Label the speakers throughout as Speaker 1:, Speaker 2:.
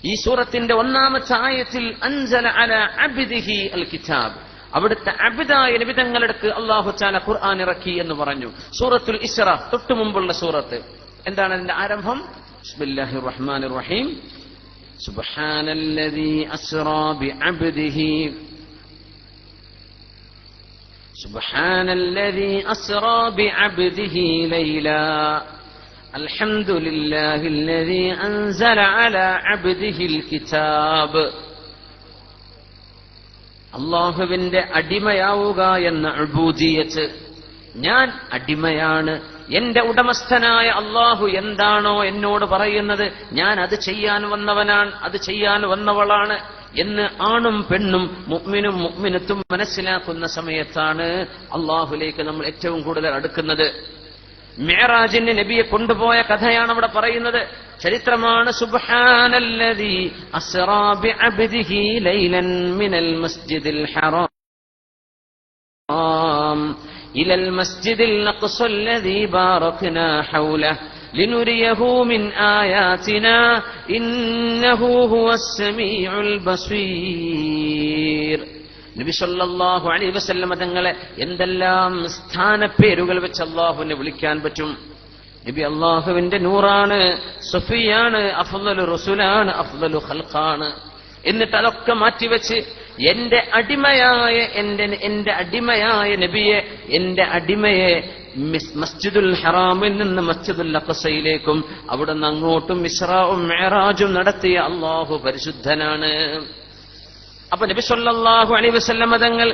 Speaker 1: ഈ സൂറത്തിന്റെ ഒന്നാമത്തെ ആയത്തിൽ അൻസല അലാ അബ്ദിഹി അൽ കിതാബ്, അവിടുത്തെ അബ്ദായ നബി തങ്ങളുടെ അല്ലാഹു തആല ഖുർആൻ ഇറക്കി എന്ന് പറഞ്ഞു. സൂറത്തുൽ ഇസ്റാ തൊട്ടു മുമ്പുള്ള സൂറത്ത്. എന്താണ് അതിന്റെ ആരംഭം? ബിസ്മില്ലാഹിർ റഹ്മാനിർ റഹീം. സുബ്ഹാനല്ലദീ അസ്റാ ബിഅബ്ദിഹി സുബ്ഹാനല്ലദീ അസ്റാ ബിഅബ്ദിഹി ലൈലാ അൽഹംദുലില്ലാഹില്ലദീ അൻസല അലാ അബ്ദിഹിൽ കിതാബ്. അല്ലാഹുവിന്റെ അടിമയാവുക എന്ന ഉബൂദിയത്ത്, ഞാൻ അടിമയാണ്, എന്റെ ഉടമസ്ഥനായ അല്ലാഹു എന്താണോ എന്നോട് പറയുന്നത് ഞാൻ അത് ചെയ്യാൻ വന്നവനാണ്, അത് ചെയ്യാൻ വന്നവളാണ് എന്ന് ആണും പെണ്ണും മുഅ്മിനും മുഅ്മിനത്തും മനസ്സിലാക്കുന്ന സമയത്താണ് അല്ലാഹുലേക്ക് നമ്മൾ ഏറ്റവും കൂടുതൽ അടുക്കുന്നത്. മിഅ്റാജിന് നബിയെ കൊണ്ടുപോയ കഥയാണ് അവിടെ പറയുന്നത്, ചരിത്രമാണ്. സുബ്ഹാനല്ലദീ അസ്റാ ബിഅബ്ദിഹി ലൈലൻ മിനൽ മസ്ജിദിൽ ഹറാം ഇലൽ മസ്ജിദിൽ അഖ്സല്ലദീ ബാറക്നാ ഹൗലഹു ലിനുരിയഹു മിൻ ആയാതിനാ ഇന്നഹു ഹുവസ് സമീഉൽ ബസീർ. നബി സല്ലല്ലാഹു അലൈഹി വസല്ലം തങ്ങളെ എന്തെല്ലാം സ്ഥാനപ്പേരുകൾ വെച്ച് അല്ലാഹുവിനെ വിളിക്കാൻ പറ്റും. നബി അല്ലാഹുവിന്റെ നൂറാണ്, സഫിയാണ്, അഫ്ളലു റസൂലാണ്, അഫ്ളലു ഖൽഖാണ്. എന്നിട്ട് അതൊക്കെ മാറ്റിവെച്ച് എന്റെ അടിമയായ നബിയെ, എന്റെ അടിമയെ മസ്ജിദുൽ ഹറാമിൽ നിന്ന് മസ്ജിദുൽ അഖ്സയിലേക്കും അവിടുന്ന് അങ്ങോട്ടും ഇസ്റാഉം മിഅ്റാജും നടത്തിയ അല്ലാഹു പരിശുദ്ധനാണ്. അപ്പൊ നബി സല്ലല്ലാഹു അലൈഹി വസല്ലം തങ്ങൾ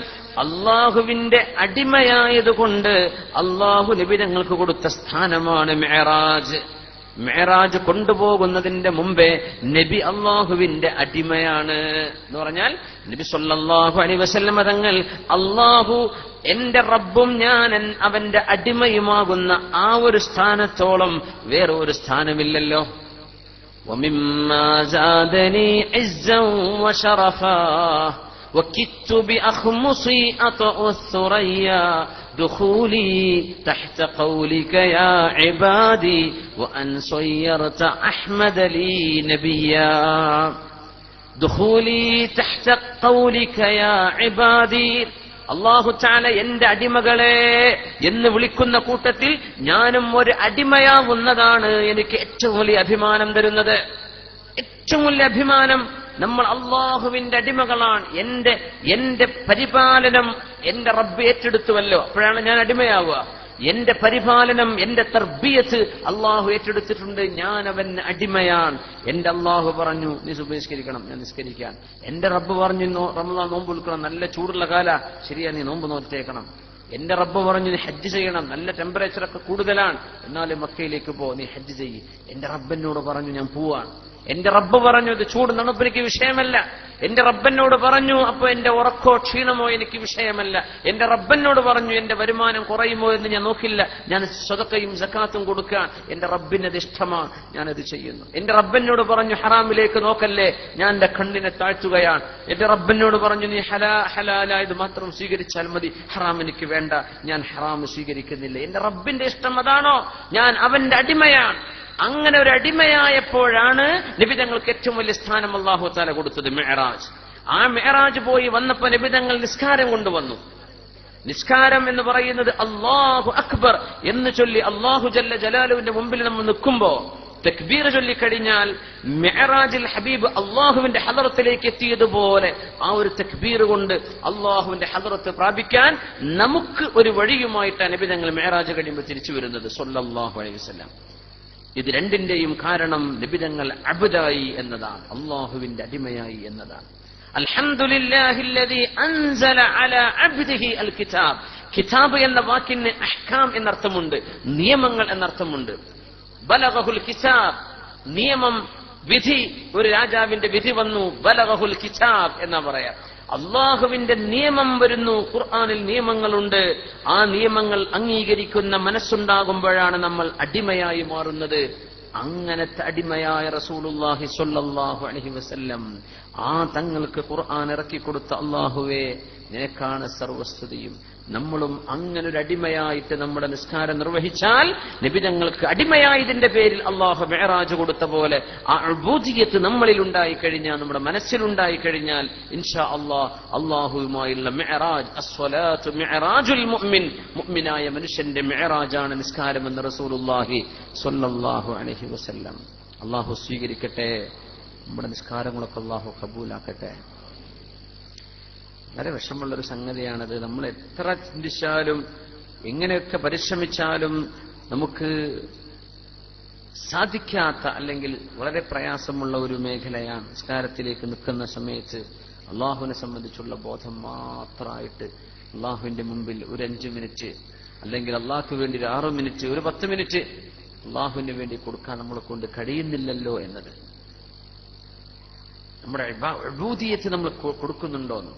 Speaker 1: അല്ലാഹുവിന്റെ അടിമയായതുകൊണ്ട് അല്ലാഹു നബി തങ്ങൾക്ക് കൊടുത്ത സ്ഥാനമാണ് മിഅ്റാജ്. മിഅ്റാജ് കൊണ്ടുപോകുന്നതിന്റെ മുമ്പേ നബി അല്ലാഹുവിന്റെ അടിമയാണ് എന്ന് പറഞ്ഞാൽ നബി സല്ലല്ലാഹു അലൈഹി വസല്ലം തങ്ങൾ അല്ലാഹു എന്റെ റബ്ബും ഞാൻ അവന്റെ അടിമയുമാകുന്ന ആ ഒരു സ്ഥാനത്തോളം വേറെ ഒരു സ്ഥാനമില്ലല്ലോ. ومما زادني عزا وشرفا وكدت بأخمصي أطأ الثريا دخولي تحت قولك يا عبادي وأن صيرت أحمد لي نبيا. دخولي تحت قولك يا عبادي, അല്ലാഹു തആല എന്റെ അടിമകളെ എന്ന് വിളിക്കുന്ന കൂട്ടത്തിൽ ഞാനും ഒരു അടിമയാവുന്നതാണ് എനിക്ക് ഏറ്റവും വലിയ അഭിമാനം തരുന്നത്. ഏറ്റവും വലിയ അഭിമാനം, നമ്മൾ അല്ലാഹുവിന്റെ അടിമകളാണ്. എന്റെ പരിപാലനം എന്റെ റബ്ബ് ഏറ്റെടുത്തുവല്ലോ, അപ്പോഴാണ് ഞാൻ അടിമയാവുക. എന്റെ പരിപാലനം, എന്റെ തർബിയത്ത് അല്ലാഹു ഏറ്റെടുത്തിട്ടുണ്ട്, ഞാൻ അവന് അടിമയാണ്. എന്റെ അല്ലാഹു പറഞ്ഞു നീ സുബഹിസ്കരിക്കണം, ഞാൻ നിസ്കരിക്കാൻ. എന്റെ റബ്ബ് പറഞ്ഞു റമദാൻ നോമ്പ് എടുക്കണം, നല്ല ചൂടുള്ള കാല, ശരിയാ നീ നോമ്പ് നോറ്റേക്കണം. എന്റെ റബ്ബ് പറഞ്ഞു നീ ഹജ്ജ് ചെയ്യണം, നല്ല ടെമ്പറേച്ചറൊക്കെ കൂടുതലാണ്, എന്നാലും മക്കയിലേക്ക് പോ, നീ ഹജ്ജ് ചെയ്യ്. എന്റെ റബ്ബിനോട് പറഞ്ഞു ഞാൻ പോവാണ്. എന്റെ റബ്ബ് പറഞ്ഞു ഇത് ചൂട് തണുപ്പ് എനിക്ക് വിഷയമല്ല. എന്റെ റബ്ബനോട് പറഞ്ഞു അപ്പൊ എന്റെ ഉറക്കോ ക്ഷീണമോ എനിക്ക് വിഷയമല്ല. എന്റെ റബ്ബനോട് പറഞ്ഞു എന്റെ വരുമാനം കുറയുമോ എന്ന് ഞാൻ നോക്കില്ല, ഞാൻ സദഖയും സകാത്തും കൊടുക്കാൻ എന്റെ റബ്ബിനത് ഇഷ്ടമാണ്, ഞാനത് ചെയ്യുന്നു. എന്റെ റബ്ബനോട് പറഞ്ഞു ഹറാമിലേക്ക് നോക്കല്ലേ, ഞാൻ എന്റെ കണ്ണിനെ താഴ്ത്തുകയാണ്. എന്റെ റബ്ബനോട് പറഞ്ഞു നീ ഹലാലായത് മാത്രം സ്വീകരിച്ചാൽ മതി, ഹറാം എനിക്ക് വേണ്ട, ഞാൻ ഹറാം സ്വീകരിക്കുന്നില്ല. എന്റെ റബ്ബിന്റെ ഇഷ്ടം അതാണോ, ഞാൻ അവന്റെ അടിമയാണ്. അങ്ങനെ ഒരു അടിമയായപ്പോഴാണ് നബി തങ്ങൾക്ക് ഏറ്റവും വലിയ സ്ഥാനം അല്ലാഹു തആല കൊടുത്തത് മിഅ്റാജ്. ആ മിഅ്റാജ് പോയി വന്നപ്പോൾ നബി തങ്ങൾ നിസ്കാരം കൊണ്ടുവന്നു. നിസ്കാരം എന്ന് പറയുന്നത് അല്ലാഹു അക്ബർ എന്ന് ചൊല്ലി അല്ലാഹു ജല്ല ജലാലുവിന്റെ മുമ്പിൽ നമ്മൾ നിൽക്കുമ്പോ തക്ബീർ ചൊല്ലിക്കഴിഞ്ഞാൽ മിഅ്റാജിൽ ഹബീബ് അല്ലാഹുവിന്റെ ഹദറത്തിലേക്ക് എത്തിയതുപോലെ ആ ഒരു തക്ബീർ കൊണ്ട് അല്ലാഹുവിന്റെ ഹദറത്ത് പ്രാപിക്കാൻ നമുക്ക് ഒരു വഴിയുമായിട്ടാണ് നബി തങ്ങൾ മിഅ്റാജ് കഴിയുമ്പോൾ തിരിച്ചു വരുന്നത് സ്വല്ലല്ലാഹു അലൈഹി വസല്ലം. ഇത് രണ്ടിന്റെയും കാരണം നബിതങ്ങൾ അബ്ദായി എന്നതാണ്, അല്ലാഹുവിന്റെ അടിമയായി എന്നതാണ്. അൽഹംദുലില്ലാഹില്ലദീ അൻസല അലാ അബ്ദിഹി അൽ കിതാബ്. കിതാബ് എന്ന വാക്കിന് അഹ്കാം എന്നർത്ഥമുണ്ട്, നിയമങ്ങൾ എന്നർത്ഥമുണ്ട്. ബലഗഹുൽ കിതാബ്, നിയമം, വിധി. ഒരു രാജാവിന്റെ വിധി വന്നു, ബലഗഹുൽ കിതാബ് എന്നാ പറയാ. അള്ളാഹുവിന്റെ നിയമം വരുന്നു, ഖുർആനിൽ നിയമങ്ങളുണ്ട്. ആ നിയമങ്ങൾ അംഗീകരിക്കുന്ന മനസ്സുണ്ടാകുമ്പോഴാണ് നമ്മൾ അടിമയായി മാറുന്നത്. അങ്ങനത്തെ അടിമയായ റസൂലുള്ളാഹി സ്വല്ലല്ലാഹു അലൈഹി വസല്ലം ആ തങ്ങൾക്ക് ഖുർആൻ ഇറക്കി കൊടുത്ത അല്ലാഹുവേ നിനക്കാണ് സർവസ്തുതിയും, നമ്മളും അങ്ങനൊരു അടിമയായിട്ട് നമ്മുടെ നിസ്കാരം നിർവഹിച്ചാൽ നബി തങ്ങൾക്ക് അടിമയായതിന്റെ പേരിൽ അള്ളാഹു മിഅ്റാജ് കൊടുത്ത പോലെ ആ ഉബൂദിയ്യത്ത് നമ്മളിൽ ഉണ്ടായിക്കഴിഞ്ഞാൽ, നമ്മുടെ മനസ്സിലുണ്ടായിക്കഴിഞ്ഞാൽ ഇൻഷാ അല്ലാഹ് അള്ളാഹുവുമായുള്ള മിഅ്റാജ്, അസ്സലാത്തു മിഅ്റാജുൽ മുഅ്മിൻ, മുഅ്മിനായ മനുഷ്യന്റെ മിഅ്റാജാണ് നിസ്കാരമെന്ന് റസൂലുള്ളാഹി സ്വല്ലല്ലാഹു അലൈഹി വസല്ലം. അള്ളാഹു സ്വീകരിക്കട്ടെ, നമ്മുടെ നിസ്കാരങ്ങളൊക്കെ അള്ളാഹു കബൂലാക്കട്ടെ. വളരെ വിഷമമുള്ളൊരു സംഗതിയാണത്. നമ്മൾ എത്ര ചിന്തിച്ചാലും എങ്ങനെയൊക്കെ പരിശ്രമിച്ചാലും നമുക്ക് സാധിക്കാത്ത, അല്ലെങ്കിൽ വളരെ പ്രയാസമുള്ള ഒരു മേഖലയാണ് നിസ്കാരത്തിലേക്ക് നിൽക്കുന്ന സമയത്ത് അള്ളാഹുവിനെ സംബന്ധിച്ചുള്ള ബോധം മാത്രമായിട്ട് അള്ളാഹുവിന്റെ മുമ്പിൽ ഒരു 5 മിനിറ്റ്, അല്ലെങ്കിൽ അള്ളാഹ്ക്ക് വേണ്ടി ഒരു 6 മിനിറ്റ്, ഒരു 10 മിനിറ്റ് അള്ളാഹുവിന് വേണ്ടി കൊടുക്കാൻ നമ്മളെ കൊണ്ട് കഴിയുന്നില്ലല്ലോ എന്നത്. നമ്മുടെ ഉബൂദിയ്യത്ത് നമ്മൾ കൊടുക്കുന്നുണ്ടോന്ന്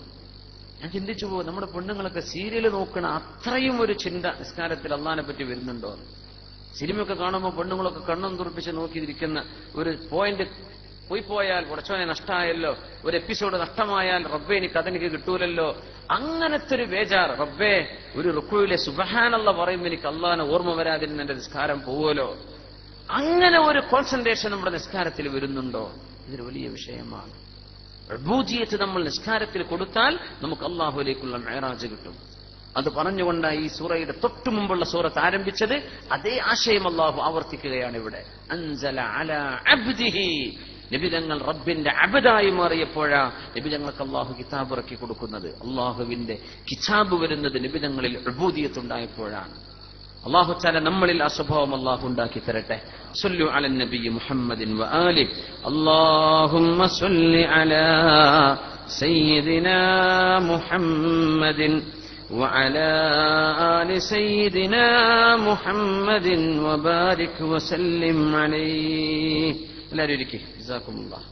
Speaker 1: ഞാൻ ചിന്തിച്ചു പോകും. നമ്മുടെ പെണ്ണുങ്ങളൊക്കെ സീരിയൽ നോക്കണ അത്രയും ഒരു ചിന്ത നിസ്കാരത്തിൽ അള്ളാഹിനെ പറ്റി വരുന്നുണ്ടോ? സിനിമയൊക്കെ കാണുമ്പോൾ പെണ്ണുങ്ങളൊക്കെ കണ്ണും തുറപ്പിച്ച് നോക്കിയിരിക്കുന്ന ഒരു പോയിന്റ് പോയാൽ കുറച്ചോനെ നഷ്ടമായല്ലോ, ഒരു എപ്പിസോഡ് നഷ്ടമായാൽ റബ്ബേ എനിക്ക് കിട്ടൂലല്ലോ, അങ്ങനത്തെ ഒരു ബേജാർ. റബ്ബേ, ഒരു റുക്കുവിലെ സുബ്ഹാനല്ലാഹ് പറയുമ്പോൾ എനിക്ക് അള്ളാഹിനെ ഓർമ്മ വരാതിരുന്ന എന്റെ നിസ്കാരം പോവുമല്ലോ, അങ്ങനെ ഒരു കോൺസെൻട്രേഷൻ നമ്മുടെ നിസ്കാരത്തിൽ വരുന്നുണ്ടോ? ഇതൊരു വലിയ വിഷയമാണ്. ഉബൂദിയ്യത്ത് നമ്മൾ നിസ്കാരത്തിൽ കൊടുത്താൽ നമുക്ക് അള്ളാഹുവിലേക്കുള്ള മിഅ്റാജ് കിട്ടും. അത് പറഞ്ഞുകൊണ്ടാണ് ഈ സൂറയുടെ തൊട്ടു മുമ്പുള്ള സൂറത്ത് ആരംഭിച്ചത്. അതേ ആശയം അള്ളാഹു ആവർത്തിക്കുകയാണ് ഇവിടെ. അൻസല അലാ അബ്ദിഹി, നബിതങ്ങൾ റബ്ബിന്റെ അബ്ദായി മാറിയപ്പോഴാ നബിതങ്ങൾക്ക് അള്ളാഹു കിതാബ് ഇറക്കി കൊടുക്കുന്നത്. അള്ളാഹുവിന്റെ കിതാബ് വരുന്നത് നബിതങ്ങളിൽ ഉബൂദിയ്യത്ത് ഉണ്ടായപ്പോഴാണ്. അല്ലാഹു തആല നമ്മളിൽ ആ സ്വഭാവം അല്ലാഹു ഉണ്ടാക്കി തരട്ടെ. സല്ലു അലൻ നബി മുഹമ്മദിൻ വആലിഹി. അല്ലാഹുമ്മ സല്ലി അലാ സയ്യിദിനാ മുഹമ്മദിൻ വഅലാ ആലി സയ്യിദിനാ മുഹമ്മദിൻ വബാരിക് വസല്ലിം അലൈഹി. എല്ലാവരും ഇരിക്കുക. ജസാകുമുല്ലാഹ്.